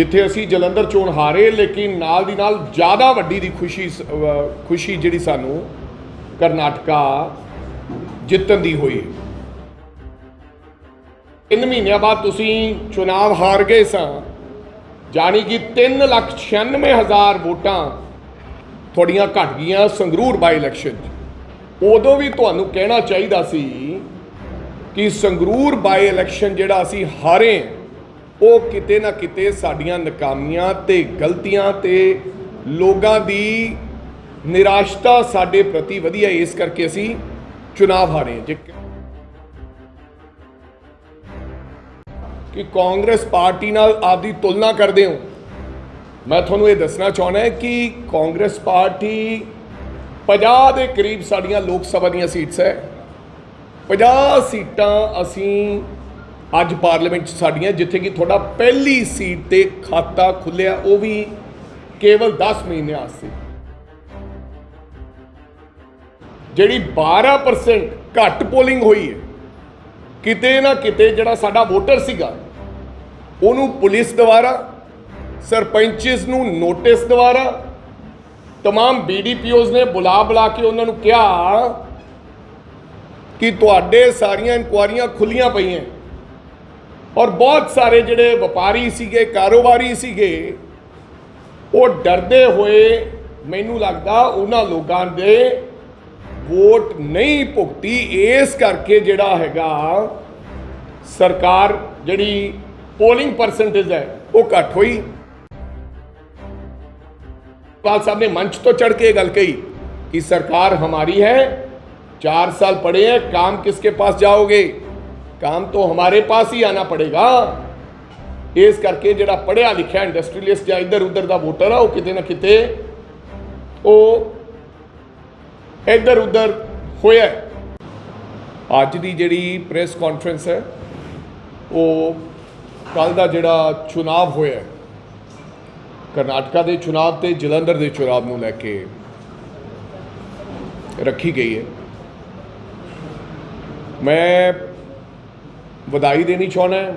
जिथे असी जलंधर चोण हारे, लेकिन नाल दी नाल ज़्यादा वड्डी दी खुशी जिहड़ी सानू करनाटका जितन दी हुई। 3 महीनों बाद तुसी चुनाव हार गए सा, जानी कि 3,96,000 वोटां थोड़ियां घट गईयां संगरूर बाई इलैक्शन। उदों भी तुहानू कहना चाहिदा सी कि संगरूर बाई इलैक्शन जिहड़ा असी हारे, वो किते ना किते साडियां नाकामियां ते गलतियां ते लोगां दी निराशता साडे प्रति वधी है, इस करके असी चुनाव हारे। जे कि कांग्रेस पार्टी नाल आपदी तुलना करदे हो, मैं तुहानू ये दसना चाहुंदा कि कांग्रेस पार्टी 50 के करीब साडियां लोक सभा दीयां सीट्स है, 50 सीटां असी अज पार्लीमेंट साडियां, जिथे कि थोड़ा पहली सीट ते खाता खुलिया, वो भी केवल 10 महीने आस्ते। जिहड़ी 12% घट पोलिंग हुई है, किते ना किते जिहड़ा साडा वोटर सीगा उहनूं पुलिस द्वारा, सरपंचिस नूं नोटिस द्वारा, तमाम BDPOs ने बुला के उन्होंने कहा कि तुहाडे सारियां इंक्वायरियां खुलियां पईयां, और बहुत सारे जिहड़े व्यापारी सीगे, कारोबारी सीगे, वो डरदे हुए मैनू लगदा उन्हां लोगां दे वोट नहीं भुगती, इस करके जिहड़ा हैगा सरकार जिहड़ी पोलिंग परसेंटेज है वो घट हुई। राज्यपाल साहब ने मंच तो चढ़ के गल कही कि सरकार हमारी है, 4 साल पड़े हैं, काम किसके पास जाओगे, काम तो हमारे पास ही आना पड़ेगा। इस करके जिहड़ा पढ़िया लिखिया इंडस्ट्रीलिस्ट या इधर उधर का वोटर है, वो किते ना किते वो इधर उधर होया। अज की जिहड़ी प्रेस कॉन्फ्रेंस है, वो कल का जिहड़ा चुनाव होया करनाटका के चुनाव ते जलंधर के चुनाव नूं लैके रखी गई है। मैं वधाई देनी चाहना है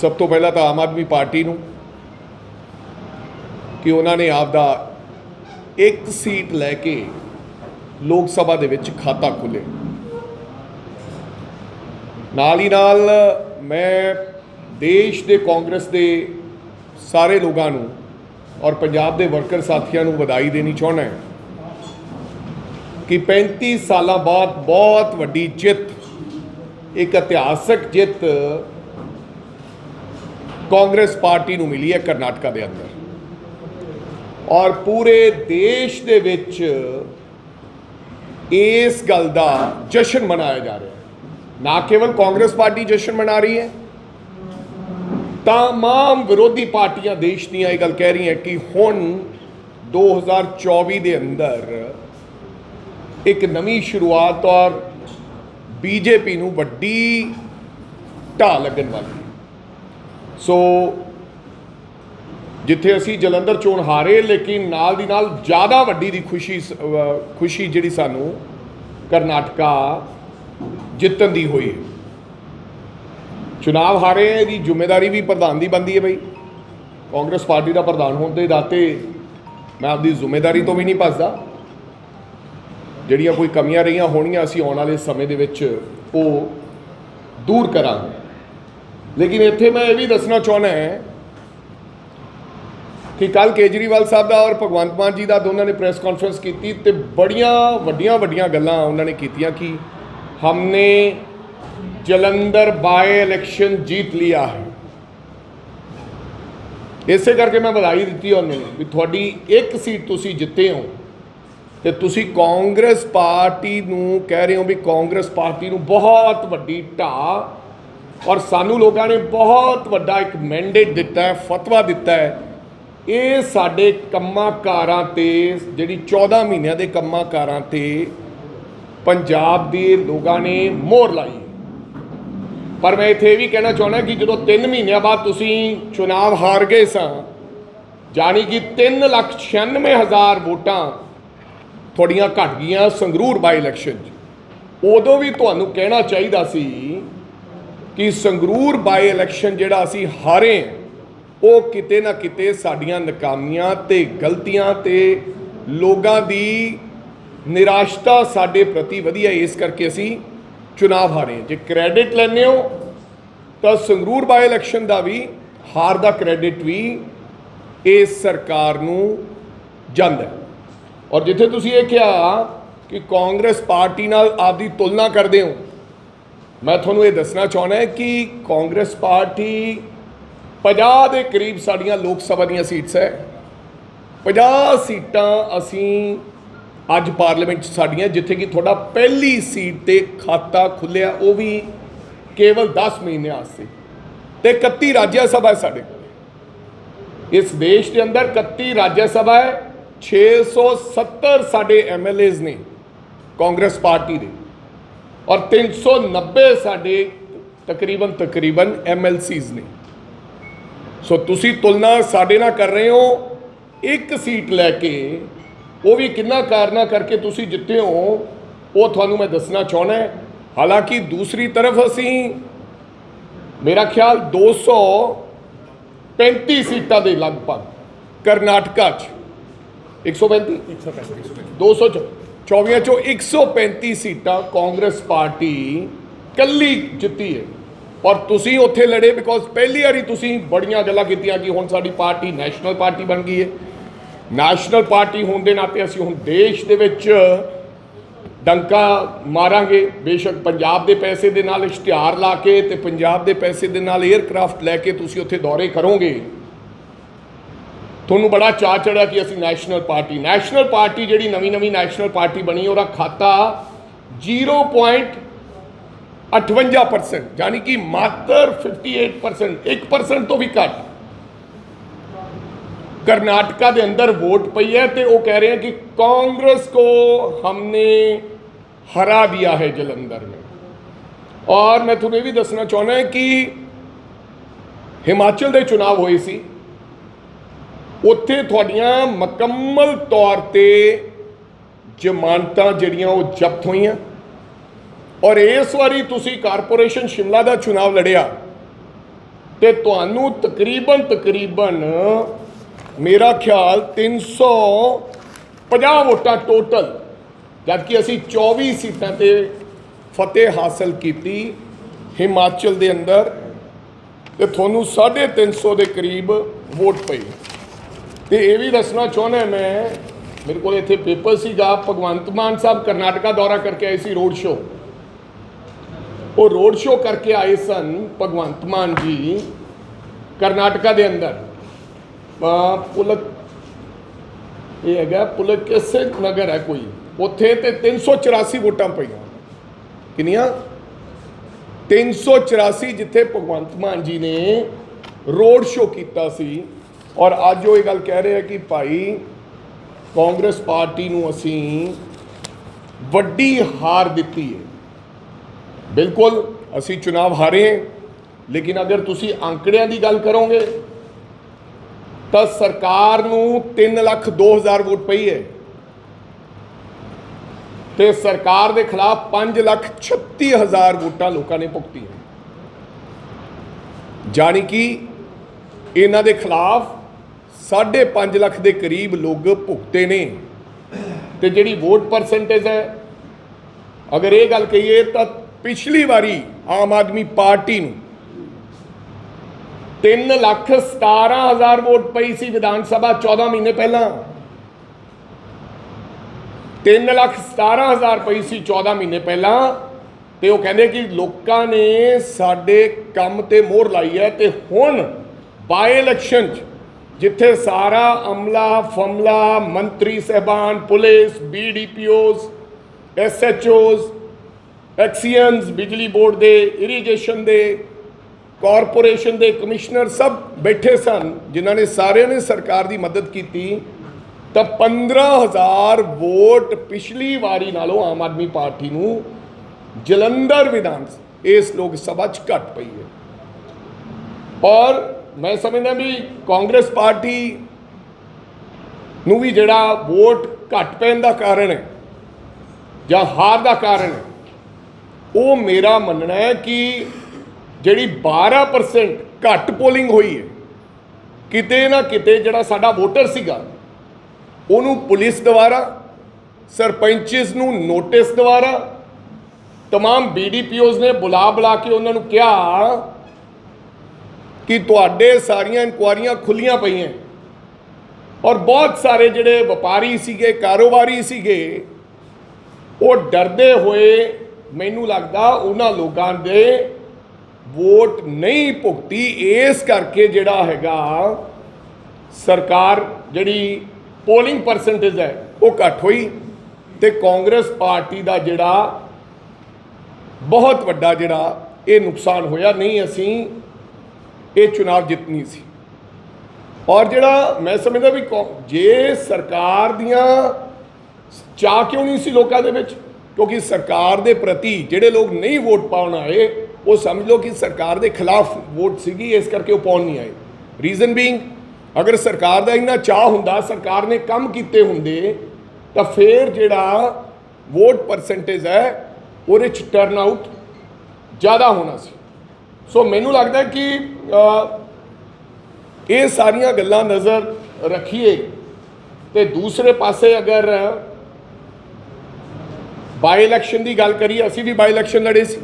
सब तो पहला तो आम आदमी पार्टी नूं कि उन्होंने आपदा एक सीट लैके लोक सभा दे विच खाता खुले। नाल ही नाल मैं देश के कांग्रेस के सारे लोगों नूं और पंजाब के वर्कर साथियों नूं वधाई देनी चाहना है कि 35 साल बाद बहुत वड्डी जित, एक ऐतिहासिक जित कांग्रेस पार्टी नूं मिली है करनाटका के अंदर, और पूरे देश दे विच इस गल दा जश्न मनाया जा रहा है। ना केवल कांग्रेस पार्टी जश्न मना रही है, तमाम विरोधी पार्टियां देश दीयां ये गल कह रही हैं कि हुण 2024 के अंदर एक नवी शुरुआत और बीजेपी नूं वड्डी ढाह लगन वाली। सो जिथे असी जलंधर चोण हारे, लेकिन नाल दी नाल ज़्यादा वड्डी दी खुशी जिहड़ी सानू करनाटका जितन दी हुई है। चुनाव हारे हैं, इसकी जिम्मेदारी भी प्रधान की बनती है। भाई कांग्रेस पार्टी का प्रधान होने के नाते मैं आपकी जिम्मेदारी तो भी नहीं भजदा। जिहड़ियां कोई कमियां रही होणियां असीं आउण वाले समय दे विच वो दूर करांगे। लेकिन इत्थे मैं ये भी दसना चाहना है कि कल केजरीवाल साहब का और भगवंत मान जी का दोनों ने प्रेस कॉन्फ्रेंस की, तो बड़ियां वड्डियां वड्डियां गल्लां उन्होंने कीतियां कि हमने जलंधर बाय इलैक्शन जीत लिया है। इसे करके मैं बधाई दी उन्होंने भी थोड़ी एक सीट तुसी जिते हो, तो तुसी कांग्रेस पार्टी नूं कह रहे हो भी कांग्रेस पार्टी नूं बहुत वड्डी ढाह, और सानू लोगों ने बहुत वड्डा एक मैंडेट दिता है, फतवा दिता है। ये साडे कम्मां कारां ते जिहड़ी 14 महीनों के कम्मां कारां ते पंजाब के लोगों ने मोहर लाई। पर मैं इत्थे भी कहना चाहना कि जो 3 महीनों बाद तुसी चुनाव हार गए सा, जानी कि 3,96,000 वोटां थोड़ियां घट गईयां संगरूर बाई इलैक्शन। उदों भी तुहानू कहना चाहिदा सी कि संगरूर बाई इलैक्शन जिहड़ा असी हारे, ਉਹ ਕਿਤੇ ਨਾ ਕਿਤੇ ਸਾਡੀਆਂ ਨਾਕਾਮੀਆਂ ਤੇ ਗਲਤੀਆਂ ਤੇ ਲੋਕਾਂ ਦੀ ਨਿਰਾਸ਼ਤਾ ਸਾਡੇ ਪ੍ਰਤੀ ਵਧੀ ਹੈ। ਇਸ ਕਰਕੇ ਅਸੀਂ ਚੁਣਾਵ ਹਾਰੇ। ਜੇ ਕ੍ਰੈਡਿਟ ਲੈਂਦੇ ਹੋ ਤਾਂ ਸੰਗਰੂਰ ਬਾਈ ਇਲੈਕਸ਼ਨ ਦਾ ਵੀ ਹਾਰ ਦਾ ਕ੍ਰੈਡਿਟ ਵੀ ਇਸ ਸਰਕਾਰ ਨੂੰ ਜਾਂਦਾ। ਔਰ ਜਿੱਥੇ ਤੁਸੀਂ ਇਹ ਕਿਹਾ ਕਿ ਕਾਂਗਰਸ ਪਾਰਟੀ ਨਾਲ ਆਪਦੀ ਤੁਲਨਾ ਕਰਦੇ ਹੋ, ਮੈਂ ਤੁਹਾਨੂੰ ਇਹ ਦੱਸਣਾ ਚਾਹੁੰਦਾ ਕਿ ਕਾਂਗਰਸ ਪਾਰਟੀ 50 ਦੇ ਕਰੀਬ ਸਾਡੀਆਂ ਲੋਕ ਸਭਾ ਦੀਆਂ ਸੀਟਸ ਹੈ। 50 ਸੀਟਾਂ ਅਸੀਂ ਅੱਜ ਪਾਰਲੀਮੈਂਟ 'ਚ ਸਾਡੀਆਂ, ਜਿੱਥੇ ਕਿ ਤੁਹਾਡਾ ਪਹਿਲੀ ਸੀਟ ਤੇ ਖਾਤਾ ਖੁੱਲਿਆ ਉਹ ਵੀ ਕੇਵਲ 10 ਮਹੀਨੇ ਵਾਸਤੇ। ਤੇ 31 ਰਾਜ ਸਭਾ ਹੈ ਸਾਡੇ ਕੋਲ। ਇਸ ਦੇਸ਼ ਦੇ ਅੰਦਰ 31 ਰਾਜ ਸਭਾ ਹੈ, 670 ਸਾਡੇ MLAs ਨੇ ਕਾਂਗਰਸ ਪਾਰਟੀ ਦੇ, ਔਰ 390 ਸਾਡੇ ਤਕਰੀਬਨ MLCs ਨੇ। ਸੋ ਤੁਸੀਂ ਤੁਲਨਾ ਸਾਡੇ ਨਾਲ ਕਰ ਰਹੇ ਹੋ ਇੱਕ ਸੀਟ ਲੈ ਕੇ, ਉਹ ਵੀ ਕਿੰਨਾ ਕਾਰਨਾ ਕਰਕੇ ਤੁਸੀਂ ਜਿੱਤੇ ਹੋ, ਉਹ ਤੁਹਾਨੂੰ ਮੈਂ ਦੱਸਣਾ ਚਾਹੁੰਦਾ। ਹਾਲਾਂਕਿ ਦੂਸਰੀ ਤਰਫ ਅਸੀਂ ਮੇਰਾ ਖਿਆਲ 235 ਸੀਟਾਂ ਦੇ ਲਗਭਗ ਕਰਨਾਟਕਾ 'ਚ 135 224 ਚੋਂ 135 ਸੀਟਾਂ ਕਾਂਗਰਸ ਪਾਰਟੀ ਕੱਲੀ ਜਿੱਤੀ ਹੈ। ਔਰ ਤੁਸੀਂ ਉੱਥੇ ਲੜੇ ਬਿਕੋਜ਼ ਪਹਿਲੀ ਵਾਰੀ ਤੁਸੀਂ ਬੜੀਆਂ ਗੱਲਾਂ ਕੀਤੀਆਂ ਕਿ ਹੁਣ ਸਾਡੀ ਪਾਰਟੀ ਨੈਸ਼ਨਲ ਪਾਰਟੀ ਬਣ ਗਈ ਹੈ। ਨੈਸ਼ਨਲ ਪਾਰਟੀ ਹੋਣ ਦੇ ਨਾਤੇ ਅਸੀਂ ਹੁਣ ਦੇਸ਼ ਦੇ ਵਿੱਚ ਡੰਕਾ ਮਾਰਾਂਗੇ। ਬੇਸ਼ੱਕ ਪੰਜਾਬ ਦੇ ਪੈਸੇ ਦੇ ਨਾਲ ਇਸ਼ਤਿਹਾਰ ਲਾ ਕੇ ਤੇ ਪੰਜਾਬ ਦੇ ਪੈਸੇ ਦੇ ਨਾਲ 에ਅਰਕ੍ਰਾਫਟ ਲੈ ਕੇ ਤੁਸੀਂ ਉੱਥੇ ਦੌਰੇ ਕਰੋਗੇ। ਤੁਹਾਨੂੰ ਬੜਾ ਚਾਅ ਚੜਿਆ ਕਿ ਅਸੀਂ ਨੈਸ਼ਨਲ ਪਾਰਟੀ ਜਿਹੜੀ ਨਵੀਂ ਨੈਸ਼ਨਲ ਪਾਰਟੀ ਬਣੀ, ਉਹਦਾ ਖਾਤਾ 0.58%, यानी कि मात्र 58%, 1% तो भी घट कर्नाटका के अंदर वोट पई है। तो वो कह रहे हैं कि कांग्रेस को हमने हरा दिया है जलंधर में। और मैं तुम्हें भी दसना चाहना है कि हिमाचल के चुनाव होए सी, उत्थे तुहाडियां मुकम्मल तौर ते जमानतां जिहड़ियां वो जब्त होईयां। और इस वारी तुसी कारपोरेशन शिमला का चुनाव लड़िया तो तुहानू तकरीबन मेरा ख्याल 350 वोटां टोटल, जबकि असी 24 सीटां ते फतेह हासिल की हिमाचल के अंदर, तो थानू 350 के करीब वोट पई। तो ये भी दसना चाहना मैं, मेरे को इत्थे पेपर सीगा, भगवंत मान साहब कर्नाटका दौरा करके आए सी, रोड शो। वो रोड शो करके आए सन भगवंत मान जी कर्नाटका के अंदर पुलकेशिन नगर है कोई, उत्थे ते 384 वोटां पईयां। किनियां? 384, जिथे भगवंत मान जी ने रोड शो किया सी। और अज वो ये गल कह रहे हैं कि भाई कांग्रेस पार्टी नूं असीं वड्डी हार दित्ती है। बिल्कुल असी चुनाव हारे हैं, लेकिन अगर तुसी आंकड़ियां की गल करोगे तो सरकार नूं 3,02,000 वोट पई है, तो सरकार के खिलाफ 5,36,000 वोटां लोगों ने भुगती है। जानी कि इन्हां दे खिलाफ 5.5 लाख के करीब लोग भुगते ने। तो जिहड़ी वोट परसेंटेज है, अगर ये गल कहिए तो पिछली बारी आम आदमी पार्टी 3,17,000 वोट पई सी विधान सभा 14 महीने पहला। 3,17,000 पई सी 14 महीने पहला। तो वो कहते कि लोगों ने साडे काम ते मोहर लाई है। तो हुण बाई इलैक्शन जिथे सारा अमला फमला, मंत्री साहबान, पुलिस, BDPOs, SHOs, एक्सीयंस, बिजली बोर्ड के, इरीगेशन के, कॉरपोरेशन के कमिश्नर सब बैठे सन, जिन्होंने सारे ने सरकार की मदद की। तो 15,000 वोट पिछली वारी नालों आम आदमी पार्टी नूं जलंधर विधान इस लोक सभा घट पई है। और मैं समझदा भी कांग्रेस पार्टी नूं भी जिहड़ा वोट घट पैण दा कारण है जां हार दा कारण है, वो मेरा मनना है कि जिहड़ी 12% घट पोलिंग हुई है, ਕਿਤੇ ਨਾ ਕਿਤੇ ਜਿਹੜਾ ਸਾਡਾ ਵੋਟਰ ਸੀਗਾ ਉਹਨੂੰ ਪੁਲਿਸ ਦੁਆਰਾ, ਸਰਪੰਚਸ ਨੂੰ ਨੋਟਿਸ ਦੁਆਰਾ, तमाम BDPOs ने बुला के उन्होंने कहा कि तुहाडे सारियां इंक्वायरियां खुलियां पईयां और बहुत सारे जिहड़े व्यापारी सीगे, कारोबारी सीगे, वो डरदे हुए मैनू लगदा उन्हां लोगां दे वोट नहीं भुगती, इस करके जिहड़ा हैगा सरकार जिहड़ी पोलिंग परसेंटेज है वो घट हुई ते कांग्रेस पार्टी दा जिहड़ा बहुत वड्डा जिहड़ा ये नुकसान होया। नहीं असी ये चुनाव जितनी सी। और जिहड़ा मैं समझदा भी जे सरकार दियां चाह क्यों नहीं सी लोकां दे विच, क्योंकि सरकार दे प्रति जिहड़े लोग नहीं वोट पाउण आए वो समझ लो कि सरकार दे खिलाफ वोट सीगी, इस करके वो पाउण नहीं आए। रीजन बीइंग अगर सरकार दा इन्ना चाह हुंदा, सरकार ने काम कीते हुंदे तां फिर जिहड़ा वोट परसेंटेज है ਉਹਦੇ 'ਚ टर्न आउट ज़्यादा होना सी। सो मैनू लगता है कि ये सारिया गल्लां नज़र रखिए तो दूसरे पासे अगर बाई इलैक्शन की गल करिए, असी भी बाई इलैक्शन लड़े सी,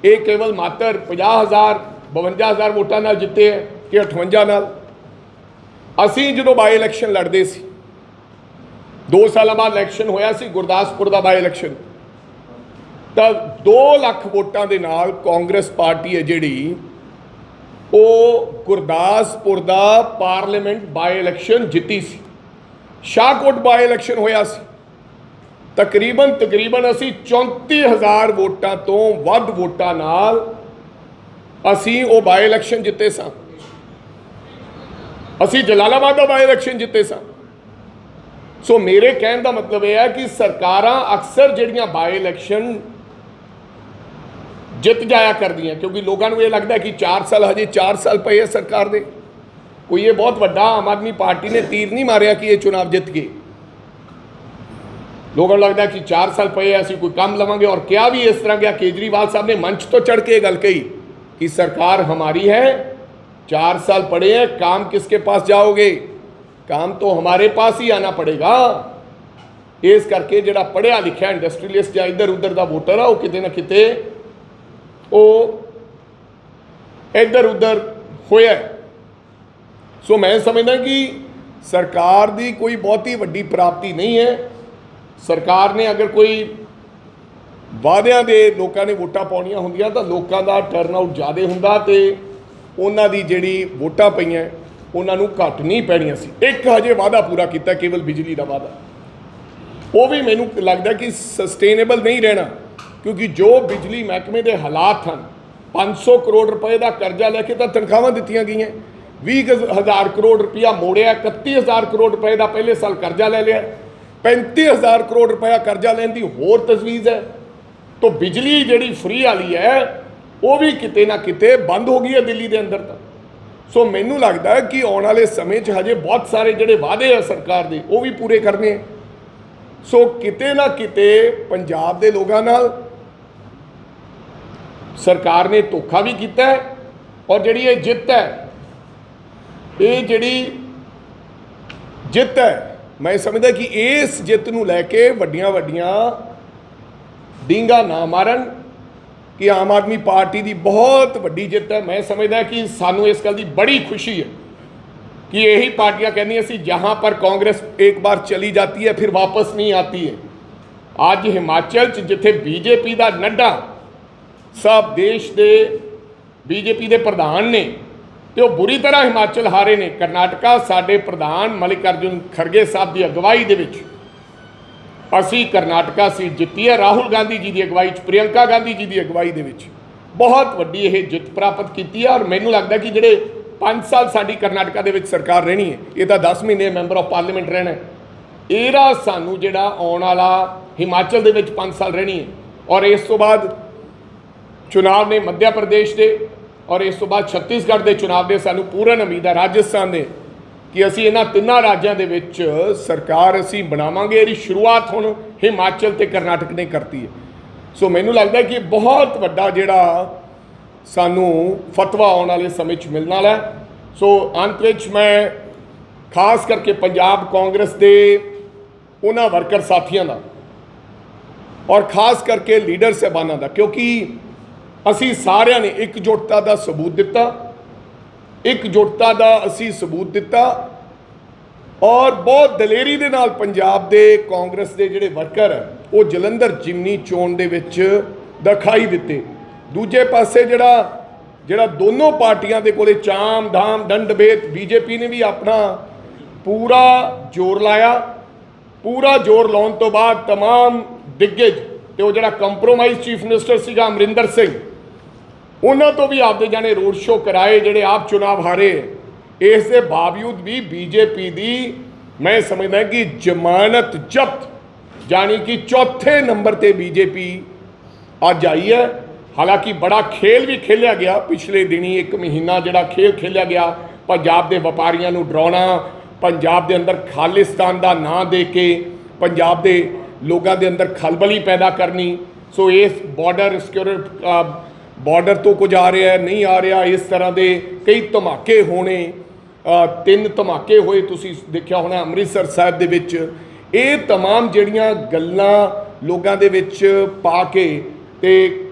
ये केवल मात्र 50,000 52,000 वोटां नाल जिते है कि 58 नाल। असी जो बाई इलैक्शन लड़ते सी, 2 साल बाद इलैक्शन होया सी गुरदासपुर का बाई इलैक्शन, तो 2 लाख वोटां दे नाल कांग्रेस पार्टी है जिहड़ी वो गुरदासपुर दा पार्लीमेंट बाई इलैक्शन जिती सी। शाहकोट बाई इलैक्शन होया सी, तकरीबन असी 34,000 वोटां तो वध वोटां नाल असी वो बाई इलैक्शन जिते सां। असी जलालाबाद दा बाई इलैक्शन जिते सां। सो मेरे कहने का मतलब यह है कि सरकारां अक्सर जिहड़ियां बाई इलैक्शन जित जाया कर दी, क्योंकि लोगों को यह लगता है कि 4 साल हजे 4 साल पे है सरकार दे, कोई ये बहुत वड्डा आम आदमी पार्टी ने तीर नहीं मारिया कि ये चुनाव जित गए। लोगों को लगता है कि 4 साल पे है, असीं कोई काम लवांगे। और क्या भी इस तरह गया, केजरीवाल साहब ने मंच तो चढ़ के गल कही कि सरकार हमारी है, 4 साल पड़े हैं, काम किसके पास जाओगे, काम तो हमारे पास ही आना पड़ेगा। इस करके जिहड़ा पढ़िया लिखिया इंडस्ट्रीलिस्ट या इधर उधर का वोटर है वो किते ना किते वो इधर उधर होया। सो मैं समझदा कि सरकार की कोई बहुत ही वड्डी प्राप्ति नहीं है। सरकार ने अगर कोई वादियां दे लोगों ने वोटां पाउणियां हुंदियां तां लोकां दा टर्न आउट ज़्यादा हुंदा ते उन्हां दी जिहड़ी वोटां पईयां उन्हां नूं घट नहीं पैणियां सी। एक हजे वादा पूरा किया केवल बिजली का वादा, वो भी मैनूं लगदा कि सस्टेनेबल नहीं रहना, क्योंकि जो बिजली महकमे के हालात हैं, 500 करोड़ रुपए का करजा लैके तो तनख्वाहां दित्तियां गईयां, 20,000 करोड़ रुपया मोड़िया, 31,000 करोड़ रुपए का पहले साल करजा ले लिया, 35,000 करोड़ रुपया करजा लैन की होर तजवीज़ है। तो बिजली जिहड़ी फ्री वाली है वो भी किते ना किते बंद हो गई है दिल्ली के अंदर। तक सो मैनू लगता है कि आने वाले समय हजे बहुत सारे जिहड़े वादे है सरकार के वो भी पूरे करने हैं। सो किते ना किते पंजाब के लोगों नाल सरकार ने धोखा भी किया है। और जिहड़ी ये जित है, ये जिहड़ी जित है, मैं समझदा कि इस जित नूं लैके वड्डियां वड्डियां डींगा ना मारन कि आम आदमी पार्टी की बहुत वड्डी जित है। मैं समझदा कि सानू इस गल की बड़ी खुशी है कि यही पार्टियां कहनी सी जहां पर कांग्रेस एक बार चली जाती है फिर वापस नहीं आती है। आज हिमाचल जिथे बीजेपी का नड्डा साहब देश के बीजेपी के प्रधान ने तो बुरी तरह हिमाचल हारे ने। करनाटका साडे प्रधान मल्लिकार्जुन खड़गे साहब की अगवाई दे विच असी करनाटका सीट जित्ती है, राहुल गांधी जी की अगवाई, प्रियंका गांधी जी की अगवाई दे विच बहुत वड्डी यह जित प्राप्त की है। और मैनू लगता कि जिहड़े 5 साल साडी करनाटका दे विच सरकार रहनी है, ये तो 10 महीने मैंबर ऑफ पार्लीमेंट रहना है, एरा सानू जिहड़ा आउण वाला हिमाचल दे विच 5 साल रहनी है। और इस तो बाद चुनाव ने मध्य प्रदेश के और इस तो बाद छत्तीसगढ़ के चुनाव के सानू पूर्ण उम्मीद है, राजस्थान के, कि असी इन्हां तिन्नां राज्यों के विच सरकार असी बनावांगे। इहदी शुरुआत हुण हिमाचल ते करनाटक ने करती है। सो मैनू लगता है कि बहुत वड्डा जिहड़ा सानू फतवा आने वाले समय मिलने वाला है। ਸੋ ਅੰਤ ਵਿੱਚ ਮੈਂ ਖਾਸ ਕਰਕੇ ਪੰਜਾਬ ਕਾਂਗਰਸ ਦੇ ਉਹਨਾਂ ਵਰਕਰ ਸਾਥੀਆਂ ਦਾ ਔਰ ਖਾਸ ਕਰਕੇ ਲੀਡਰ ਸਾਹਿਬਾਨਾਂ ਦਾ, ਕਿਉਂਕਿ ਅਸੀਂ ਸਾਰਿਆਂ ਨੇ ਇਕਜੁੱਟਤਾ ਦਾ ਸਬੂਤ ਦਿੱਤਾ, ਇਕਜੁੱਟਤਾ ਦਾ ਅਸੀਂ ਸਬੂਤ ਦਿੱਤਾ ਔਰ ਬਹੁਤ ਦਲੇਰੀ ਦੇ ਨਾਲ ਪੰਜਾਬ ਦੇ ਕਾਂਗਰਸ ਦੇ ਜਿਹੜੇ ਵਰਕਰ ਹੈ ਉਹ ਜਲੰਧਰ ਜਿਮਨੀ ਚੋਣ ਦੇ ਵਿੱਚ ਦਿਖਾਈ ਦਿੱਤੇ। ਦੂਜੇ ਪਾਸੇ ਜਿਹੜਾ ਦੋਨੋਂ ਪਾਰਟੀਆਂ ਦੇ ਕੋਲੇ ਚਾਮ ਧਾਮ ਦੰਡਭੇਦ, ਬੀਜੇਪੀ ਨੇ ਵੀ ਆਪਣਾ ਪੂਰਾ ਜ਼ੋਰ ਲਾਇਆ। ਪੂਰਾ ਜ਼ੋਰ ਲਾਉਣ ਤੋਂ ਬਾਅਦ तमाम ਦਿੱਗਜ ਤੇ ਉਹ ਜਿਹੜਾ ਕੰਪਰੋਮਾਈਜ਼ ਚੀਫ ਮਿਨਿਸਟਰ ਸੀਗਾ ਅਮਰਿੰਦਰ ਸਿੰਘ, ਉਹਨਾਂ ਤੋਂ ਵੀ ਆਪਦੇ ਜਾਣੇ ਰੋਡ ਸ਼ੋਅ ਕਰਾਏ, ਜਿਹੜੇ ਆਪ ਚੁਣਾਵ ਹਾਰੇ। ਇਸ ਦੇ ਬਾਵਜੂਦ ਵੀ ਬੀਜੇਪੀ ਦੀ ਮੈਂ ਸਮਝਦਾ ਕਿ ਜ਼ਮਾਨਤ ਜ਼ਬਤ, ਜਾਣੀ ਕਿ ਚੌਥੇ ਨੰਬਰ ਤੇ ਬੀਜੇਪੀ ਅੱਜ ਆਈ ਹੈ। ਹਾਲਾਂਕਿ ਬੜਾ ਖੇਲ ਵੀ ਖੇਲਿਆ ਗਿਆ ਪਿਛਲੇ ਦਿਨੀ, 1 ਮਹੀਨਾ ਜਿਹੜਾ ਖੇਲ ਖੇਲਿਆ ਗਿਆ ਪੰਜਾਬ ਦੇ ਵਪਾਰੀਆਂ ਨੂੰ ਡਰਾਉਣਾ, ਪੰਜਾਬ ਦੇ ਅੰਦਰ ਖਾਲਿਸਤਾਨ ਦਾ ਨਾਂ ਦੇ ਕੇ ਪੰਜਾਬ ਦੇ ਲੋਕਾਂ ਦੇ ਅੰਦਰ ਖਲਬਲੀ ਪੈਦਾ ਕਰਨੀ। ਸੋ ਇਸ ਬਾਰਡਰ ਤੋਂ ਕੁਝ ਆ ਰਿਹਾ ਨਹੀਂ ਆ ਰਿਹਾ, ਇਸ ਤਰ੍ਹਾਂ ਦੇ ਕਈ ਧਮਾਕੇ ਹੋਣੇ, 3 ਧਮਾਕੇ ਹੋਏ ਤੁਸੀਂ ਦੇਖਿਆ ਹੋਣਾ ਅੰਮ੍ਰਿਤਸਰ ਸਾਹਿਬ ਦੇ ਵਿੱਚ। ਇਹ तमाम ਜਿਹੜੀਆਂ ਗੱਲਾਂ ਲੋਕਾਂ ਦੇ ਵਿੱਚ ਪਾ ਕੇ ਤੇ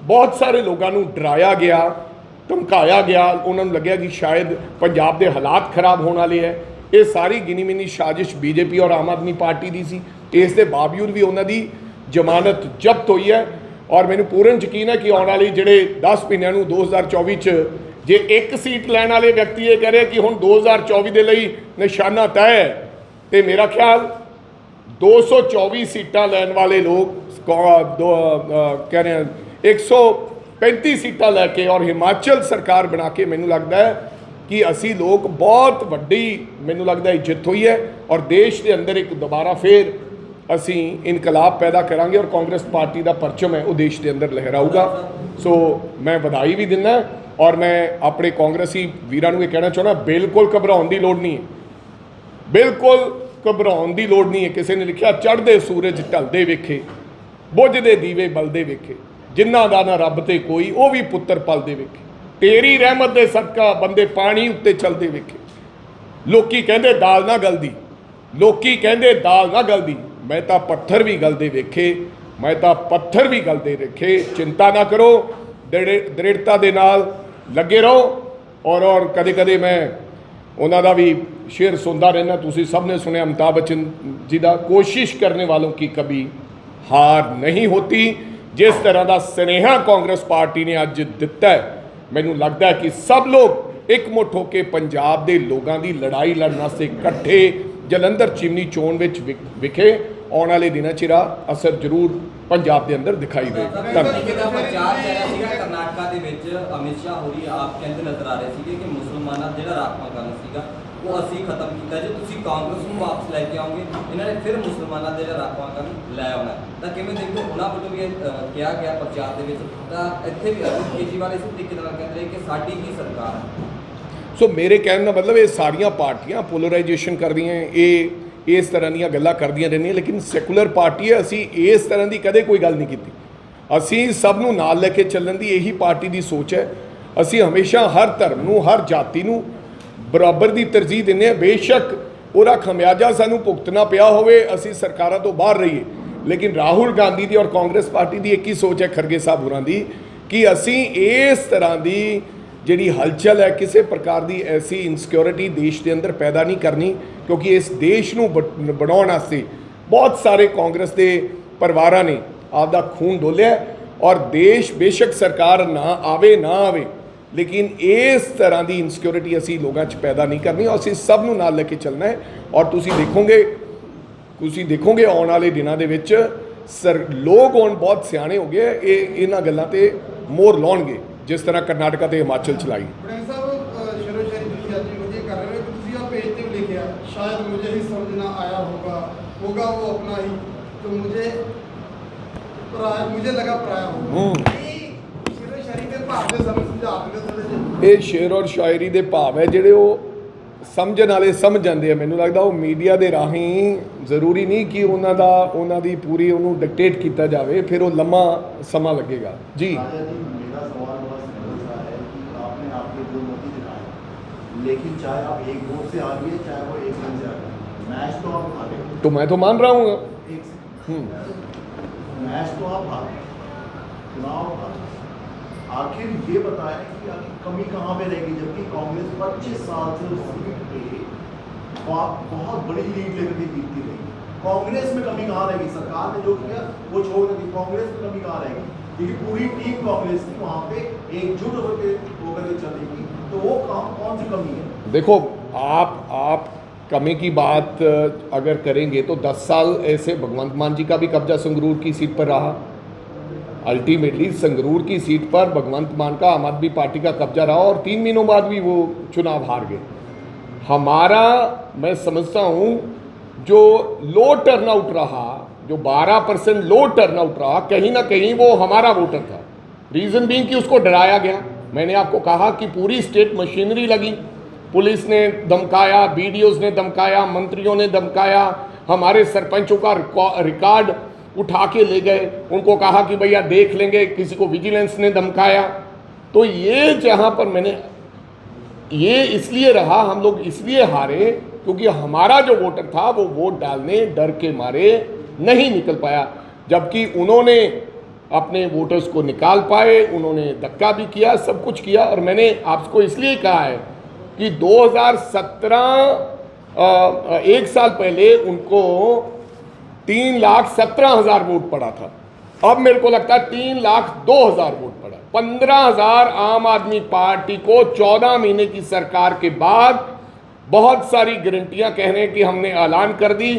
ਬਹੁਤ ਸਾਰੇ ਲੋਕਾਂ ਨੂੰ ਡਰਾਇਆ ਗਿਆ, ਧਮਕਾਇਆ ਗਿਆ, ਉਹਨਾਂ ਨੂੰ ਲੱਗਿਆ ਕਿ ਸ਼ਾਇਦ ਪੰਜਾਬ ਦੇ ਹਾਲਾਤ ਖਰਾਬ ਹੋਣ ਵਾਲੇ ਹੈ। ਇਹ ਸਾਰੀ ਗਿਣੀ ਮਿਨੀ ਸਾਜ਼ਿਸ਼ ਬੀਜੇਪੀ ਔਰ ਆਮ ਆਦਮੀ ਪਾਰਟੀ ਦੀ ਸੀ। ਇਸ ਦੇ ਬਾਵਜੂਦ ਵੀ ਉਹਨਾਂ ਦੀ ਜ਼ਮਾਨਤ ਜ਼ਬਤ ਹੋਈ ਹੈ ਔਰ ਮੈਨੂੰ ਪੂਰਨ ਯਕੀਨ ਹੈ ਕਿ ਆਉਣ ਵਾਲੀ ਜਿਹੜੇ 10 ਮਹੀਨਿਆਂ ਨੂੰ 2024 'ਚ ਜੇ 1 ਸੀਟ ਲੈਣ ਵਾਲੇ ਵਿਅਕਤੀ ਇਹ ਕਹ ਰਹੇ ਕਿ ਹੁਣ 2024 ਦੇ ਲਈ ਨਿਸ਼ਾਨਾ ਤੈਅ ਹੈ, ਤੇ ਮੇਰਾ ਖਿਆਲ 224 ਸੀਟਾਂ ਲੈਣ ਵਾਲੇ ਲੋਕ ਕਹਿ ਰਹੇ 135 ਸੀਟਾਂ ਲੈ ਕੇ ਔਰ ਹਿਮਾਚਲ ਸਰਕਾਰ ਬਣਾ ਕੇ ਮੈਨੂੰ ਲੱਗਦਾ ਹੈ ਕਿ ਅਸੀਂ ਲੋਕ ਬਹੁਤ ਵੱਡੀ ਮੈਨੂੰ ਲੱਗਦਾ ਜਿੱਤ ਹੋਈ ਹੈ ਔਰ ਦੇਸ਼ ਦੇ ਅੰਦਰ ਇੱਕ ਦੁਬਾਰਾ ਫੇਰ ਅਸੀਂ ਇਨਕਲਾਬ ਪੈਦਾ ਕਰਾਂਗੇ ਔਰ ਕਾਂਗਰਸ ਪਾਰਟੀ ਦਾ ਪਰਚਮ ਹੈ ਉਹ ਦੇਸ਼ ਦੇ ਅੰਦਰ ਲਹਿਰਾਊਗਾ। ਸੋ ਮੈਂ ਵਧਾਈ ਵੀ ਦਿੰਦਾ ਔਰ ਮੈਂ ਆਪਣੇ ਕਾਂਗਰਸੀ ਵੀਰਾਂ ਨੂੰ ਇਹ ਕਹਿਣਾ ਚਾਹੁੰਦਾ, ਬਿਲਕੁਲ ਘਬਰਾਉਣ ਦੀ ਲੋੜ ਨਹੀਂ ਹੈ, ਬਿਲਕੁਲ ਘਬਰਾਉਣ ਦੀ ਲੋੜ ਨਹੀਂ ਹੈ। ਕਿਸੇ ਨੇ ਲਿਖਿਆ ਚੜ੍ਹਦੇ ਸੂਰਜ ਢਲਦੇ ਵੇਖੇ, ਬੁਝਦੇ ਦੀਵੇ ਬਲਦੇ ਵੇਖੇ, ਜਿਨ੍ਹਾਂ ਦਾ ਨਾ ਰੱਬ ਤੇ ਕੋਈ ਉਹ ਵੀ ਪੁੱਤਰ ਪਲਦੇ ਵੇਖੇ, ਤੇਰੀ ਰਹਿਮਤ ਦੇ ਸਦਕਾ ਬੰਦੇ ਪਾਣੀ ਉੱਤੇ ਚੱਲਦੇ ਵੇਖੇ। ਲੋਕੀ ਕਹਿੰਦੇ ਦਾਲ ਨਾ ਗਲਦੀ, ਲੋਕੀ ਕਹਿੰਦੇ ਦਾਲ ਨਾ ਗਲਦੀ, ਮੈਂ ਤਾਂ ਪੱਥਰ ਵੀ ਗਲਦੇ ਵੇਖੇ, ਮੈਂ ਤਾਂ ਪੱਥਰ ਵੀ ਗਲਦੇ ਵੇਖੇ। ਚਿੰਤਾ ਨਾ ਕਰੋ, ਦ੍ਰਿੜਤਾ ਦੇ ਨਾਲ ਲੱਗੇ ਰਹੋ ਔਰ ਕਦੇ ਕਦੇ ਮੈਂ ਉਹਨਾਂ ਦਾ ਵੀ ਸ਼ੇਰ ਸੁਣਦਾ ਰਹਿਣਾ, ਤੁਸੀਂ ਸਭ ਨੇ ਸੁਣਿਆ ਅਮਿਤਾਭ ਬੱਚਨ ਜੀ ਦਾ, ਕੋਸ਼ਿਸ਼ ਕਰਨੇ ਵਾਲੋਂ ਕੀ ਕभी ਹਾਰ ਨਹੀਂ ਹੋਤੀ। ਜਿਸ ਤਰ੍ਹਾਂ ਦਾ ਸੁਨੇਹਾ ਕਾਂਗਰਸ ਪਾਰਟੀ ਨੇ ਅੱਜ ਦਿੱਤਾ ਹੈ, ਮੈਨੂੰ ਲੱਗਦਾ ਹੈ ਕਿ ਸਭ ਲੋਕ ਇਕਮੁੱਠ ਹੋ ਕੇ ਪੰਜਾਬ ਦੇ ਲੋਕਾਂ ਦੀ ਲੜਾਈ ਲੜਨ ਵਾਸਤੇ ਇਕੱਠੇ ਜਲੰਧਰ ਚਿਮਨੀ ਚੋਣ ਵਿੱਚ ਵਿਖੇ ਆਉਣ ਵਾਲੇ ਦਿਨਾਂ 'ਚ ਅਸਰ ਜ਼ਰੂਰ ਪੰਜਾਬ ਦੇ ਅੰਦਰ ਦਿਖਾਈ ਦੇਗਾ। ਕਰਨਾਟਕਾ ਦੇ ਵਿੱਚ ਅਮਿਤ ਸ਼ਾਹ ਹੋਰੀ ਆਪ ਕਹਿੰਦੇ ਨਜ਼ਰ ਆ ਰਹੇ ਸੀਗੇ ਕਿ ਮੁਸਲਮਾਨਾਂ ਜਿਹੜਾ ਰਾਖਵਾਂਕਰਨ ਸੀਗਾ ਉਹ ਅਸੀਂ ਖਤਮ ਕੀਤਾ, ਜੇ ਤੁਸੀਂ ਕਾਂਗਰਸ ਨੂੰ ਵਾਪਸ ਲੈ ਕੇ ਆਓਗੇ ਇਹਨਾਂ ਨੇ ਫਿਰ ਮੁਸਲਮਾਨਾਂ ਦੇ ਜਿਹੜਾ ਰਾਖਵਾਂਕਰਨ ਲੈ ਆਉਣਾ। ਤਾਂ ਕਿਵੇਂ ਦੇਖੋ, ਉਹਨਾਂ ਵੱਲੋਂ ਵੀ ਕਿਹਾ ਗਿਆ ਪ੍ਰਚਾਰ ਦੇ ਵਿੱਚ, ਤਾਂ ਇੱਥੇ ਵੀ ਅਰਵਿੰਦ ਕੇਜਰੀਵਾਲ ਇਸ ਤਰੀਕੇ ਨਾਲ ਕਹਿੰਦੇ ਰਹੇ ਕਿ ਸਾਡੀ ਹੀ ਸਰਕਾਰ ਹੈ। ਸੋ ਮੇਰੇ ਕਹਿਣ ਦਾ ਮਤਲਬ ਇਹ ਸਾਰੀਆਂ ਪਾਰਟੀਆਂ ਪੋਲਰਾਈਜੇਸ਼ਨ ਕਰਦੀਆਂ, ਇਹ ਇਸ ਤਰ੍ਹਾਂ ਦੀਆਂ ਗੱਲਾਂ ਕਰਦੀਆਂ ਰਹਿੰਦੀਆਂ, ਲੇਕਿਨ ਸੈਕੂਲਰ ਪਾਰਟੀ ਹੈ, ਅਸੀਂ ਇਸ ਤਰ੍ਹਾਂ ਦੀ ਕਦੇ ਕੋਈ ਗੱਲ ਨਹੀਂ ਕੀਤੀ। ਅਸੀਂ ਸਭ ਨੂੰ ਨਾਲ ਲੈ ਕੇ ਚੱਲਣ ਦੀ ਇਹੀ ਪਾਰਟੀ ਦੀ ਸੋਚ ਹੈ। ਅਸੀਂ ਹਮੇਸ਼ਾ ਹਰ ਧਰਮ ਨੂੰ, ਹਰ ਜਾਤੀ ਨੂੰ ਬਰਾਬਰ ਦੀ ਤਰਜੀਹ ਦਿੰਦੇ ਹਾਂ। ਬੇਸ਼ੱਕ ਉਹਦਾ ਖਮਿਆਜਾ ਸਾਨੂੰ ਭੁਗਤਣਾ ਪਿਆ ਹੋਵੇ, ਅਸੀਂ ਸਰਕਾਰਾਂ ਤੋਂ ਬਾਹਰ ਰਹੀਏ, ਲੇਕਿਨ ਰਾਹੁਲ ਗਾਂਧੀ ਦੀ ਔਰ ਕਾਂਗਰਸ ਪਾਰਟੀ ਦੀ ਇੱਕ ਹੀ ਸੋਚ ਹੈ, ਖਰਗੇ ਸਾਹਿਬ ਹੋਰਾਂ ਦੀ, ਕਿ ਅਸੀਂ ਇਸ ਤਰ੍ਹਾਂ ਦੀ ਜਿਹੜੀ ਹਲਚਲ ਹੈ, ਕਿਸੇ ਪ੍ਰਕਾਰ ਦੀ ਐਸੀ ਇਨਸਿਕਿਉਰਿਟੀ ਦੇਸ਼ ਦੇ ਅੰਦਰ ਪੈਦਾ ਨਹੀਂ ਕਰਨੀ, ਕਿਉਂਕਿ ਇਸ ਦੇਸ਼ ਨੂੰ ਬਣਾਉਣ ਵਾਸਤੇ ਬਹੁਤ ਸਾਰੇ ਕਾਂਗਰਸ ਦੇ ਪਰਿਵਾਰਾਂ ਨੇ ਆਪਦਾ ਖੂਨ ਡੋਲਿਆ ਔਰ ਦੇਸ਼ ਬੇਸ਼ੱਕ ਸਰਕਾਰ ਨਾ ਆਵੇ ਲੇਕਿਨ ਇਸ ਤਰ੍ਹਾਂ ਦੀ ਇਨਸਿਕਿਉਰਿਟੀ ਅਸੀਂ ਲੋਕਾਂ 'ਚ ਪੈਦਾ ਨਹੀਂ ਕਰਨੀ ਔਰ ਅਸੀਂ ਸਭ ਨੂੰ ਨਾਲ ਲੈ ਕੇ ਚੱਲਣਾ ਹੈ। ਔਰ ਤੁਸੀਂ ਦੇਖੋਗੇ ਆਉਣ ਵਾਲੇ ਦਿਨਾਂ ਦੇ ਵਿੱਚ ਲੋਕ ਹੁਣ ਬਹੁਤ ਸਿਆਣੇ ਹੋ ਗਏ, ਇਹਨਾਂ ਗੱਲਾਂ ਤੇ ਮੋਹਰ ਲਾਉਣਗੇ, ਜਿਸ ਤਰ੍ਹਾਂ ਕਰਨਾਟਕਾ ਤੇ ਹਿਮਾਚਲ ਚਲਾਈ। शायद मुझे ही समझ ना आया होगा वो अपना ही, तो मुझे लगा पराया होगा। ਇਹ ਸ਼ੇਰ ਔਰ ਸ਼ਾਇਰੀ ਦੇ ਭਾਵ ਹੈ ਜਿਹੜੇ ਉਹ ਸਮਝਣ ਵਾਲੇ ਸਮਝ ਜਾਂਦੇ ਆ। ਮੈਨੂੰ ਲੱਗਦਾ ਉਹ ਮੀਡੀਆ ਦੇ ਰਾਹੀਂ ਜ਼ਰੂਰੀ ਨਹੀਂ ਕਿ ਉਹਨਾਂ ਦੀ ਪੂਰੀ ਉਹਨੂੰ ਡਿਕਟੇਟ ਕੀਤਾ ਜਾਵੇ, ਫਿਰ ਉਹ ਲੰਮਾ ਸਮਾਂ ਲੱਗੇਗਾ ਜੀ। लेकिन चाहे आप एक वोट से आ रही है, चाहे वो एक रन से आ रही है, मैच तो आप हारे। तो मैं तो मान रहा हूँ। एक मैच तो आप हारे, चुनाव हारे। आखिर ये बताएं कि आखिर कमी कहाँ पे रहेगी, जबकि कांग्रेस 25 साल से उस सीट पे बहुत बड़ी लीड लेकर के जीतती रही। कांग्रेस में कमी कहाँ रहेगी? सरकार ने जो किया वो छोड़ दी, कांग्रेस में कमी कहाँ रहेगी? क्योंकि पूरी टीम कांग्रेस की वहाँ पे एकजुट होकर के चलेगी, तो वो कौन सी कमी है? देखो, आप कमी की बात अगर करेंगे तो 10 साल ऐसे भगवंत मान जी का भी कब्जा संगरूर की सीट पर रहा। अल्टीमेटली संगरूर की सीट पर भगवंत मान का आम आदमी पार्टी का कब्जा रहा और 3 महीनों बाद भी वो चुनाव हार गए। हमारा, मैं समझता हूँ, जो लो टर्नआउट रहा, जो 12% लो टर्नआउट रहा, कहीं ना कहीं वो हमारा वोटर था। रीज़न बीइंग कि उसको डराया गया। मैंने आपको कहा कि पूरी स्टेट मशीनरी लगी, पुलिस ने धमकाया, बीडीओज ने धमकाया, मंत्रियों ने धमकाया, हमारे सरपंचों का रिकॉर्ड उठा के ले गए, उनको कहा कि भैया देख लेंगे, किसी को विजिलेंस ने धमकाया। तो ये जहाँ पर मैंने ये इसलिए रहा, हम लोग इसलिए हारे क्योंकि हमारा जो वोटर था वो वोट डालने डर के मारे नहीं निकल पाया, जबकि उन्होंने अपने वोटर्स को निकाल पाए, उन्होंने धक्का भी किया, सब कुछ किया। और मैंने आपको इसलिए कहा है कि 2017 एक साल पहले उनको 3,17,000 वोट पड़ा था, अब मेरे को लगता है 3,02,000 वोट पड़ा। 15,000 आम आदमी पार्टी को 14 महीने की सरकार के बाद बहुत सारी गारंटियां कह रहे हैं कि हमने ऐलान कर दी,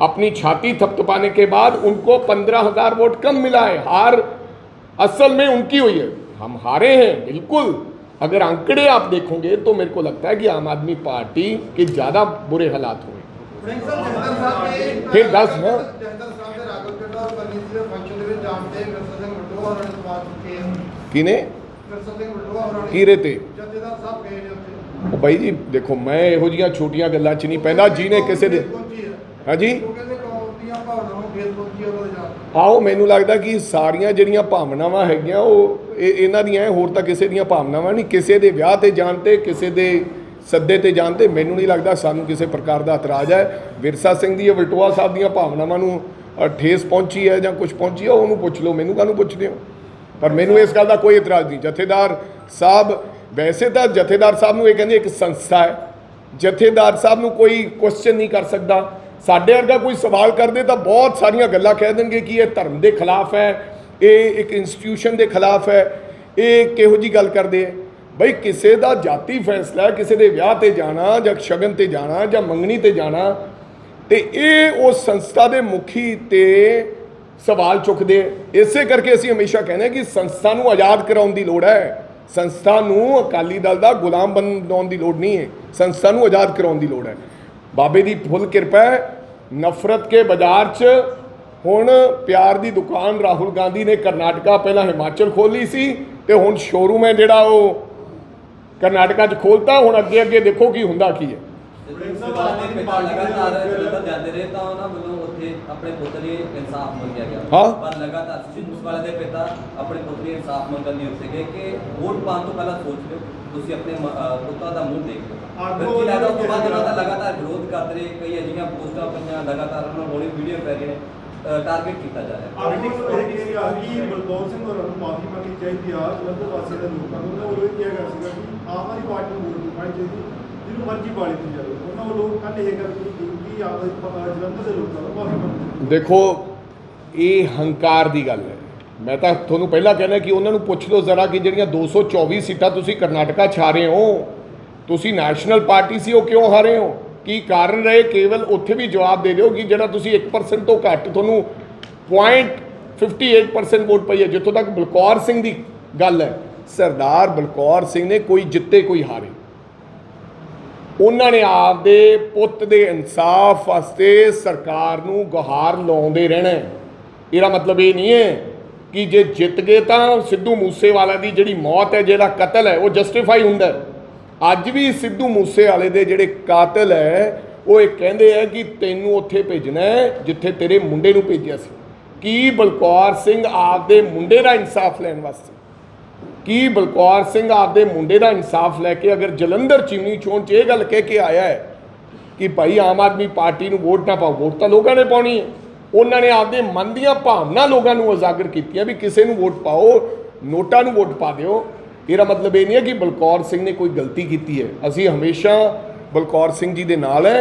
अपनी छाती थपथपाने के बाद उनको 15,000 वोट कम मिला है। हार असल में उनकी हुई है, हम हारे हैं बिल्कुल। अगर आंकड़े आप देखोगे तो मेरे को लगता है कि आम आदमी पार्टी के ज़्यादा बुरे हालात हुए। फिर 10 ना किने की रहे थे ਉਹ ਬਾਈ ਜੀ ਦੇਖੋ, ਮੈਂ ਇਹੋ ਜਿਹੀਆਂ ਛੋਟੀਆਂ ਗੱਲਾਂ 'ਚ ਨਹੀਂ ਪੈਂਦਾ ਜਿਹਨੇ ਕਿਸੇ ਦੇ। ਹਾਂਜੀ, ਆਓ, ਮੈਨੂੰ ਲੱਗਦਾ ਕਿ ਸਾਰੀਆਂ ਜਿਹੜੀਆਂ ਭਾਵਨਾਵਾਂ ਹੈਗੀਆਂ ਉਹ ਇਹਨਾਂ ਦੀਆਂ, ਹੋਰ ਤਾਂ ਕਿਸੇ ਦੀਆਂ ਭਾਵਨਾਵਾਂ ਨਹੀਂ। ਕਿਸੇ ਦੇ ਵਿਆਹ ਤੇ ਜਾਣ ਤੇ, ਕਿਸੇ ਦੇ ਸੱਦੇ ਤੇ ਜਾਣ ਤੇ ਮੈਨੂੰ ਨਹੀਂ ਲੱਗਦਾ ਸਾਨੂੰ ਕਿਸੇ ਪ੍ਰਕਾਰ ਦਾ ਇਤਰਾਜ਼ ਹੈ। ਵਿਰਸਾ ਸਿੰਘ ਦੀ ਵਲਟੋਆ ਸਾਹਿਬ ਦੀਆਂ ਭਾਵਨਾਵਾਂ ਨੂੰ ਠੇਸ ਪਹੁੰਚੀ ਹੈ ਜਾਂ ਕੁਝ ਪਹੁੰਚੀ ਹੈ, ਉਹਨੂੰ ਪੁੱਛ ਲਓ, ਮੈਨੂੰ ਕਾਹਨੂੰ ਪੁੱਛਦੇ ਹੋ। ਪਰ ਮੈਨੂੰ ਇਸ ਗੱਲ ਦਾ ਕੋਈ ਇਤਰਾਜ਼ ਨਹੀਂ। ਜਥੇਦਾਰ ਸਾਹਿਬ, ਵੈਸੇ ਤਾਂ ਜਥੇਦਾਰ ਸਾਹਿਬ ਨੂੰ ਇਹ ਕਹਿੰਦੇ ਇੱਕ ਸੰਸਥਾ ਹੈ, ਜਥੇਦਾਰ ਸਾਹਿਬ ਨੂੰ ਕੋਈ ਕੁਐਸਚਨ ਨਹੀਂ ਕਰ ਸਕਦਾ। ਸਾਡੇ ਵਰਗਾ ਕੋਈ ਸਵਾਲ ਕਰਦੇ ਤਾਂ ਬਹੁਤ ਸਾਰੀਆਂ ਗੱਲਾਂ ਕਹਿ ਦੇਣਗੇ ਕਿ ਇਹ ਧਰਮ ਦੇ ਖਿਲਾਫ ਹੈ, ਇਹ ਇੱਕ ਇੰਸਟੀਟਿਊਸ਼ਨ ਦੇ ਖਿਲਾਫ ਹੈ, ਇਹ ਕਿਹੋ ਜੀ ਗੱਲ ਕਰਦੇ ਹੈ। ਬਈ ਕਿਸੇ ਦਾ ਜਾਤੀ ਫੈਸਲਾ, ਕਿਸੇ ਦੇ ਵਿਆਹ ਤੇ ਜਾਣਾ ਜਾਂ ਸ਼ਗਨ ਤੇ ਜਾਣਾ ਜਾਂ ਮੰਗਣੀ ਤੇ ਜਾਣਾ, ਤੇ ਇਹ ਉਸ ਸੰਸਥਾ ਦੇ ਮੁਖੀ ਤੇ ਸਵਾਲ ਚੁੱਕਦੇ। ਇਸੇ ਕਰਕੇ ਅਸੀਂ ਹਮੇਸ਼ਾ ਕਹਿੰਦੇ ਹਾਂ ਕਿ ਸੰਸਥਾ ਨੂੰ ਆਜ਼ਾਦ ਕਰਾਉਣ ਦੀ ਲੋੜ ਹੈ। ਸੰਸਥਾ ਨੂੰ ਅਕਾਲੀ ਦਲ ਦਾ ਗੁਲਾਮ ਬਣਾਉਣ ਦੀ ਲੋੜ ਨਹੀਂ ਹੈ, ਸੰਸਥਾ ਨੂੰ ਆਜ਼ਾਦ ਕਰਾਉਣ ਦੀ ਲੋੜ ਹੈ। ਬਾਬੇ ਦੀ ਫੁੱਲ ਕਿਰਪਾ ਹੈ, ਨਫ਼ਰਤ ਕੇ ਬਾਜ਼ਾਰ 'ਚ ਹੁਣ ਪਿਆਰ ਦੀ ਦੁਕਾਨ ਰਾਹੁਲ ਗਾਂਧੀ ਨੇ ਕਰਨਾਟਕਾ, ਪਹਿਲਾਂ ਹਿਮਾਚਲ ਖੋਲ੍ਹੀ ਸੀ ਤੇ ਹੁਣ ਸ਼ੋਰੂਮ ਹੈ ਜਿਹੜਾ ਉਹ ਕਰਨਾਟਕਾ 'ਚ ਖੋਲ੍ਹਤਾ। ਹੁਣ ਅੱਗੇ ਅੱਗੇ ਦੇਖੋ ਕੀ ਹੁੰਦਾ ਕੀ ਹੈ। ਲਗਾਤਾਰ ਜਲੰਧਰ ਜਾਂਦੇ ਰਹੇ ਤਾਂ ਉਹਨਾਂ ਵੱਲੋਂ ਉੱਥੇ ਆਪਣੇ ਪੁੱਤਰ ਲਈ ਇਨਸਾਫ ਮੰਗਿਆ ਗਿਆ। ਹਾਂ, ਪਰ ਲਗਾਤਾਰ ਮੂਸੇਵਾਲੇ ਦੇ ਪਿਤਾ ਆਪਣੇ ਪੁੱਤਰ ਲਈ ਇਨਸਾਫ ਮੰਗਣ ਨਹੀਂ ਉੱਥੇ ਗਏ ਕਿ ਵੋਟ ਪਾਉਣ ਤੋਂ ਪਹਿਲਾਂ ਸੋਚ ਲਿਓ, ਤੁਸੀਂ ਆਪਣੇ ਪੁੱਤਾਂ ਦਾ ਮੂੰਹ ਦੇਖ ਲਿਓ। ਕੀ ਲੱਗਦਾ ਉਸ ਤੋਂ ਬਾਅਦ ਉਹਨਾਂ ਦਾ ਲਗਾਤਾਰ ਵਿਰੋਧ ਕਰਦੇ ਰਹੇ, ਕਈ ਅਜਿਹੀਆਂ ਪੋਸਟਾਂ ਪਈਆਂ, ਲਗਾਤਾਰ ਉਹਨਾਂ ਨੂੰ ਹੋਣੀ ਵੀਡੀਓ ਪੈ ਰਹੀਆਂ ਨੇ, ਟਾਰਗੇਟ ਕੀਤਾ ਜਾ ਰਿਹਾ। ਬਲਕੌਰ ਸਿੰਘ ਹੋਰਾਂ ਨੂੰ ਮਾਫੀ ਮੰਗਣੀ ਚਾਹੀਦੀ ਆ ਜਲੰਧਰ ਵਾਸੀਆਂ ਦੇ ਲੋਕਾਂ ਨੂੰ। ਉਹਨਾਂ ਵੱਲੋਂ ਇਹ ਕਿਹਾ ਗਿਆ ਸੀਗਾ ਕਿ ਆਮ ਆਦਮੀ ਪਾਰਟੀ ਨੂੰ ਵੋਟ ਪਾਣੀ ਚਾਹੀਦੀ, ਜਿਹਨੂੰ ਮਰਜ਼ੀ ਪਾਲੀ ਦੀ ਜਾਵੇ। ਉਹਨਾਂ ਵੱਲੋਂ ਕੱਲ੍ਹ ਇਹ ਗੱਲ ਕੀਤੀ ਕਿ ਜਲੰਧਰ ਦੇ ਲੋਕਾਂ ਨੂੰ ਮਾਫੀ ਮੰਗਣੀ। ਦੇਖੋ, ਇਹ ਹੰਕਾਰ ਦੀ ਗੱਲ ਹੈ। ਮੈਂ ਤਾਂ ਤੁਹਾਨੂੰ ਪਹਿਲਾਂ ਕਹਿਣਾ ਕਿ ਉਹਨਾਂ ਨੂੰ ਪੁੱਛ ਲਓ ਜ਼ਰਾ ਕਿ ਜਿਹੜੀਆਂ 224 ਸੀਟਾਂ ਤੁਸੀਂ ਕਰਨਾਟਕਾ 'ਚ ਹਾਰੇ ਹੋ, ਤੁਸੀਂ ਨੈਸ਼ਨਲ ਪਾਰਟੀ ਸੀ, ਉਹ ਕਿਉਂ ਹਾਰੇ ਹੋ, ਕੀ ਕਾਰਨ ਰਹੇ। ਕੇਵਲ ਉੱਥੇ ਵੀ ਜਵਾਬ ਦੇ ਦਿਓ ਕਿ ਜਿਹੜਾ ਤੁਸੀਂ 1% ਤੋਂ ਘੱਟ, ਤੁਹਾਨੂੰ 0.58% ਵੋਟ ਪਈ ਹੈ। ਜਿੱਥੋਂ ਤੱਕ ਬਲਕੌਰ ਸਿੰਘ ਦੀ ਗੱਲ ਹੈ, ਸਰਦਾਰ ਬਲਕੌਰ ਸਿੰਘ ਨੇ ਕੋਈ ਜਿੱਤੇ ਕੋਈ ਹਾਰੇ, ਉਹਨਾਂ ਨੇ ਆਪਦੇ ਪੁੱਤ ਦੇ ਇਨਸਾਫ ਵਾਸਤੇ ਸਰਕਾਰ ਨੂੰ ਗੁਹਾਰ ਲਾਉਂਦੇ ਰਹਿਣਾ। ਇਹਦਾ ਮਤਲਬ ਇਹ ਨਹੀਂ ਹੈ ਕਿ ਜੇ ਜਿੱਤ ਗਏ ਤਾਂ ਸਿੱਧੂ ਮੂਸੇਵਾਲਾ ਦੀ ਜਿਹੜੀ ਮੌਤ ਹੈ, ਜਿਹੜਾ ਕਤਲ ਹੈ, ਉਹ ਜਸਟੀਫਾਈ ਹੁੰਦਾ। ਅੱਜ ਵੀ ਸਿੱਧੂ ਮੂਸੇਵਾਲੇ ਦੇ ਜਿਹੜੇ ਕਾਤਲ ਹੈ ਉਹ ਇਹ ਕਹਿੰਦੇ ਆ ਕਿ ਤੈਨੂੰ ਉੱਥੇ ਭੇਜਣਾ ਜਿੱਥੇ ਤੇਰੇ ਮੁੰਡੇ ਨੂੰ ਭੇਜਿਆ ਸੀ। ਕੀ ਬਲਕੌਰ ਸਿੰਘ ਆਪਦੇ ਮੁੰਡੇ ਦਾ ਇਨਸਾਫ ਲੈਣ ਵਾਸਤੇ, ਕੀ ਬਲਕੌਰ ਸਿੰਘ ਆਪਦੇ ਮੁੰਡੇ ਦਾ ਇਨਸਾਫ ਲੈ ਕੇ ਅਗਰ ਜਲੰਧਰ ਚੀਮਨੀ ਚੋਣ 'ਚ ਇਹ ਗੱਲ ਕਹਿ ਕੇ ਆਇਆ ਹੈ ਕਿ ਭਾਈ ਆਮ ਆਦਮੀ ਪਾਰਟੀ ਨੂੰ ਵੋਟ ਨਾ ਪਾਓ, ਵੋਟ ਤਾਂ ਲੋਕਾਂ ਨੇ ਪਾਉਣੀ ਹੈ, ਉਹਨਾਂ ਨੇ ਆਪਦੇ ਮਨ ਦੀਆਂ ਭਾਵਨਾ ਲੋਕਾਂ ਨੂੰ ਉਜਾਗਰ ਕੀਤੀਆਂ ਵੀ ਕਿਸੇ ਨੂੰ ਵੋਟ ਪਾਓ, ਨੋਟਾਂ ਨੂੰ ਵੋਟ ਪਾ ਦਿਓ, ਇਹਦਾ ਮਤਲਬ ਇਹ ਨਹੀਂ ਹੈ ਕਿ ਬਲਕੌਰ ਸਿੰਘ ਨੇ ਕੋਈ ਗਲਤੀ ਕੀਤੀ ਹੈ। ਅਸੀਂ ਹਮੇਸ਼ਾ ਬਲਕੌਰ ਸਿੰਘ ਜੀ ਦੇ ਨਾਲ ਹੈ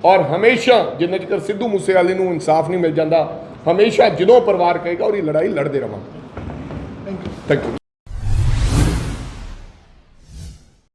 ਔਰ ਹਮੇਸ਼ਾ ਜਿੰਨੇ ਚਿਰ ਸਿੱਧੂ ਮੂਸੇਵਾਲੇ ਨੂੰ ਇਨਸਾਫ ਨਹੀਂ ਮਿਲ ਜਾਂਦਾ, ਹਮੇਸ਼ਾ ਜਦੋਂ ਪਰਿਵਾਰ ਕਹੇਗਾ ਉਹਦੀ ਲੜਾਈ ਲੜਦੇ ਰਵਾਂਗੇ। Thank you.